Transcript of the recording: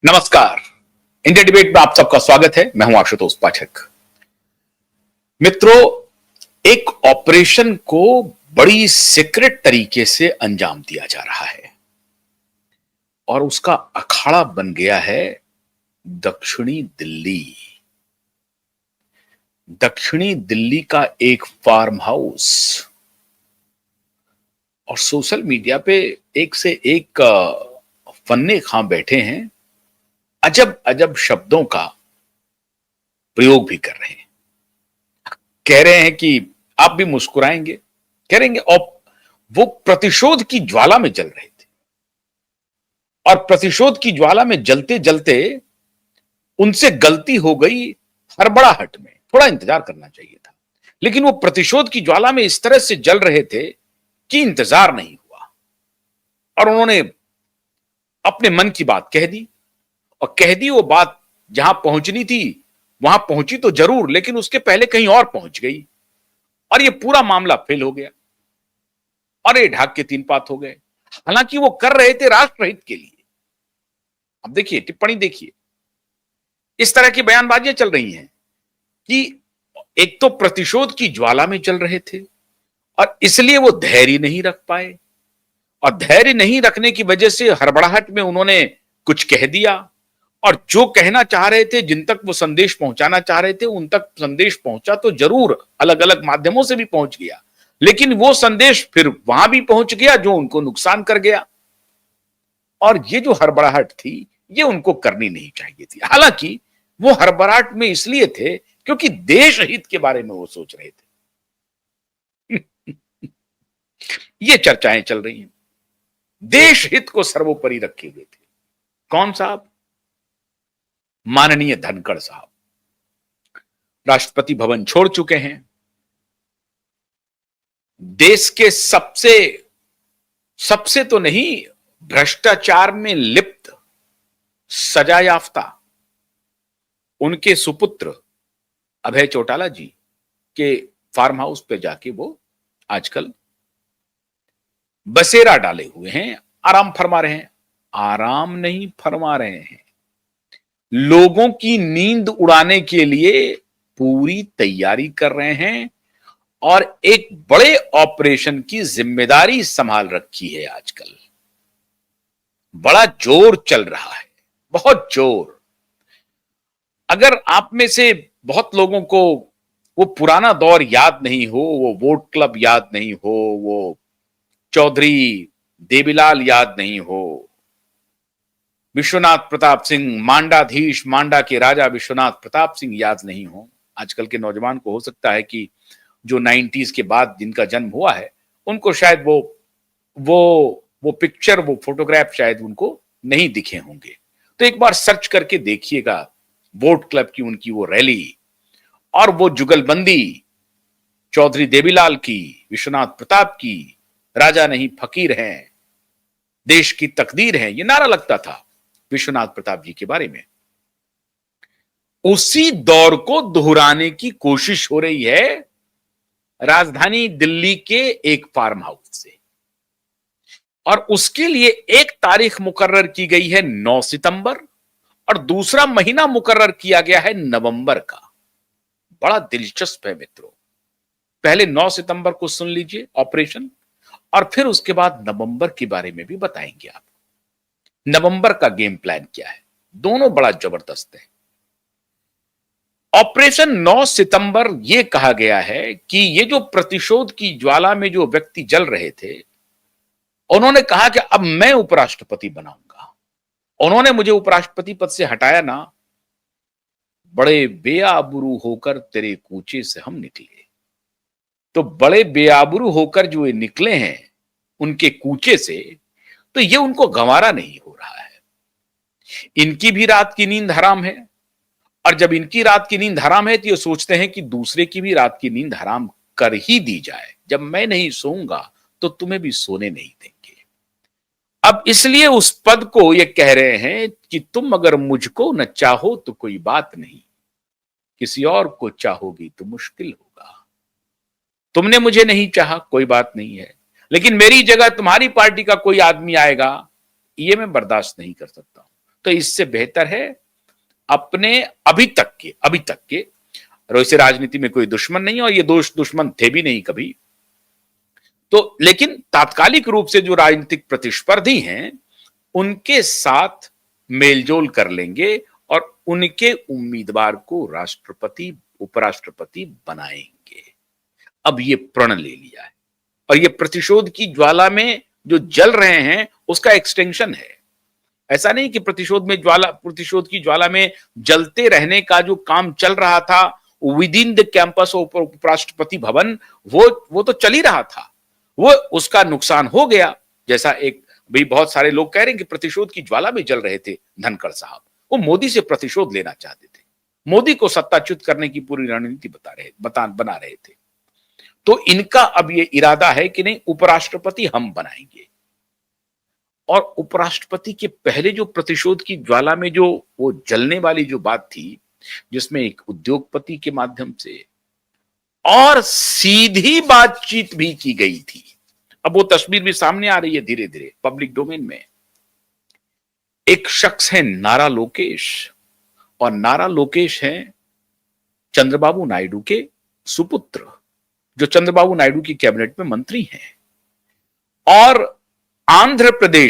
नमस्कार। India debate में आप सबका स्वागत है। मैं हूं आशुतोष पाठक। मित्रों, एक ऑपरेशन को बड़ी सीक्रेट तरीके से अंजाम दिया जा रहा है और उसका अखाड़ा बन गया है दक्षिणी दिल्ली। दक्षिणी दिल्ली का एक फार्म हाउस और सोशल मीडिया पे एक से एक फन्ने खां बैठे हैं, अजब अजब शब्दों का प्रयोग भी कर रहे हैं। कह रहे हैं कि आप भी मुस्कुराएंगे, कह रहे हैं। और वो प्रतिशोध की ज्वाला में जल रहे थे और प्रतिशोध की ज्वाला में जलते जलते उनसे गलती हो गई। हड़बड़ाहट में थोड़ा इंतजार करना चाहिए था, लेकिन वो प्रतिशोध की ज्वाला में इस तरह से जल रहे थे कि इंतजार नहीं हुआ और उन्होंने अपने मन की बात कह दी। और कह दी वो बात, जहां पहुंचनी थी वहां पहुंची तो जरूर, लेकिन उसके पहले कहीं और पहुंच गई और ये पूरा मामला फेल हो गया और ये ढाक के तीन पात हो गए। हालांकि वो कर रहे थे राष्ट्रहित के लिए। अब देखिए, टिप्पणी देखिए, इस तरह की बयानबाजियां चल रही हैं कि एक तो प्रतिशोध की ज्वाला में चल रहे थे और इसलिए वो धैर्य नहीं रख पाए और धैर्य नहीं रखने की वजह से हड़बड़ाहट में उन्होंने कुछ कह दिया और जो कहना चाह रहे थे, जिन तक वो संदेश पहुंचाना चाह रहे थे, उन तक संदेश पहुंचा तो जरूर, अलग अलग माध्यमों से भी पहुंच गया, लेकिन वो संदेश फिर वहां भी पहुंच गया जो उनको नुकसान कर गया। और ये जो हड़बड़ाहट थी, ये उनको करनी नहीं चाहिए थी। हालांकि वो हड़बड़ाहट में इसलिए थे क्योंकि देश हित के बारे में वो सोच रहे थे। ये चर्चाएं चल रही हैं। देश हित को सर्वोपरि रखे हुए थे कौन साहब? माननीय धनखड़ साहब राष्ट्रपति भवन छोड़ चुके हैं। देश के सबसे तो नहीं, भ्रष्टाचार में लिप्त सजा याफ्ता उनके सुपुत्र अभय चौटाला जी के फार्म हाउस पे जाके वो आजकल बसेरा डाले हुए हैं, आराम फरमा रहे हैं। आराम नहीं फरमा रहे हैं, लोगों की नींद उड़ाने के लिए पूरी तैयारी कर रहे हैं और एक बड़े ऑपरेशन की जिम्मेदारी संभाल रखी है। आजकल बड़ा जोर चल रहा है, बहुत जोर। अगर आप में से बहुत लोगों को वो पुराना दौर याद नहीं हो, वो वोट क्लब याद नहीं हो, वो चौधरी देवीलाल याद नहीं हो, विश्वनाथ प्रताप सिंह, मांडाधीश, मांडा के राजा विश्वनाथ प्रताप सिंह याद नहीं हो, आजकल के नौजवान को हो सकता है कि जो 90s के बाद जिनका जन्म हुआ है, उनको शायद वो पिक्चर, वो फोटोग्राफ शायद उनको नहीं दिखे होंगे। तो एक बार सर्च करके देखिएगा वोट क्लब की उनकी वो रैली और वो जुगलबंदी चौधरी देवीलाल की, विश्वनाथ प्रताप की, राजा नहीं फकीर हैं, देश की तकदीर है, ये नारा लगता था विश्वनाथ प्रताप जी के बारे में। उसी दौर को दोहराने की कोशिश हो रही है राजधानी दिल्ली के एक फार्म हाउस से और उसके लिए एक तारीख मुकर्रर की गई है 9 सितंबर और दूसरा महीना मुकर्रर किया गया है नवंबर का। बड़ा दिलचस्प है मित्रों। पहले 9 सितंबर को सुन लीजिए ऑपरेशन और फिर उसके बाद नवंबर के बारे में भी बताएंगे आप। नवंबर का गेम प्लान क्या है, दोनों बड़ा जबरदस्त है। ऑपरेशन 9 सितंबर यह कहा गया है कि ये जो प्रतिशोध की ज्वाला में जो व्यक्ति जल रहे थे, उन्होंने कहा कि अब मैं उपराष्ट्रपति बनाऊंगा। उन्होंने मुझे उपराष्ट्रपति पद से हटाया ना, बड़े बेआबरू होकर तेरे कूचे से हम निकले। तो बड़े बेआबरू होकर जो ये निकले हैं उनके कूचे से, तो ये उनको गंवारा नहीं हो रहा है। इनकी भी रात की नींद हराम है और जब इनकी रात की नींद हराम है तो ये सोचते हैं कि दूसरे की भी रात की नींद हराम कर ही दी जाए। जब मैं नहीं सोऊंगा तो तुम्हें भी सोने नहीं देंगे। अब इसलिए उस पद को ये कह रहे हैं कि तुम अगर मुझको न चाहो तो कोई बात नहीं, किसी और को चाहोगी तो मुश्किल होगा। तुमने मुझे नहीं चाहा, कोई बात नहीं है, लेकिन मेरी जगह तुम्हारी पार्टी का कोई आदमी आएगा, ये मैं बर्दाश्त नहीं कर सकता हूं। तो इससे बेहतर है अपने अभी तक के और वैसे राजनीति में कोई दुश्मन नहीं है और ये दुश्मन थे भी नहीं कभी, तो लेकिन तात्कालिक रूप से जो राजनीतिक प्रतिस्पर्धी हैं उनके साथ मेलजोल कर लेंगे और उनके उम्मीदवार को राष्ट्रपति उपराष्ट्रपति बनाएंगे। अब ये प्रण ले लिया है और ये प्रतिशोध की ज्वाला में जो जल रहे हैं उसका एक्सटेंशन है। ऐसा नहीं कि प्रतिशोध की ज्वाला में जलते रहने का जो काम चल रहा था with in the campus of उपराष्ट्रपति भवन, वो तो चल ही रहा था, वो उसका नुकसान हो गया। जैसा एक भी बहुत सारे लोग कह रहे हैं कि प्रतिशोध की ज्वाला में जल रहे थे धनखड़ साहब, वो मोदी से प्रतिशोध लेना चाहते थे, मोदी को सत्ताच्युत करने की पूरी रणनीति बना रहे थे। तो इनका अब ये इरादा है कि नहीं, उपराष्ट्रपति हम बनाएंगे। और उपराष्ट्रपति के पहले जो प्रतिशोध की ज्वाला में जो वो जलने वाली जो बात थी, जिसमें एक उद्योगपति के माध्यम से और सीधी बातचीत भी की गई थी। अब वो तस्वीर भी सामने आ रही है धीरे धीरे पब्लिक डोमेन में। एक शख्स है नारा लोकेश, और नारा लोकेश हैं चंद्रबाबू नायडू के सुपुत्र, जो चंद्रबाबू नायडू की कैबिनेट में मंत्री हैं। और आंध्र प्रदेश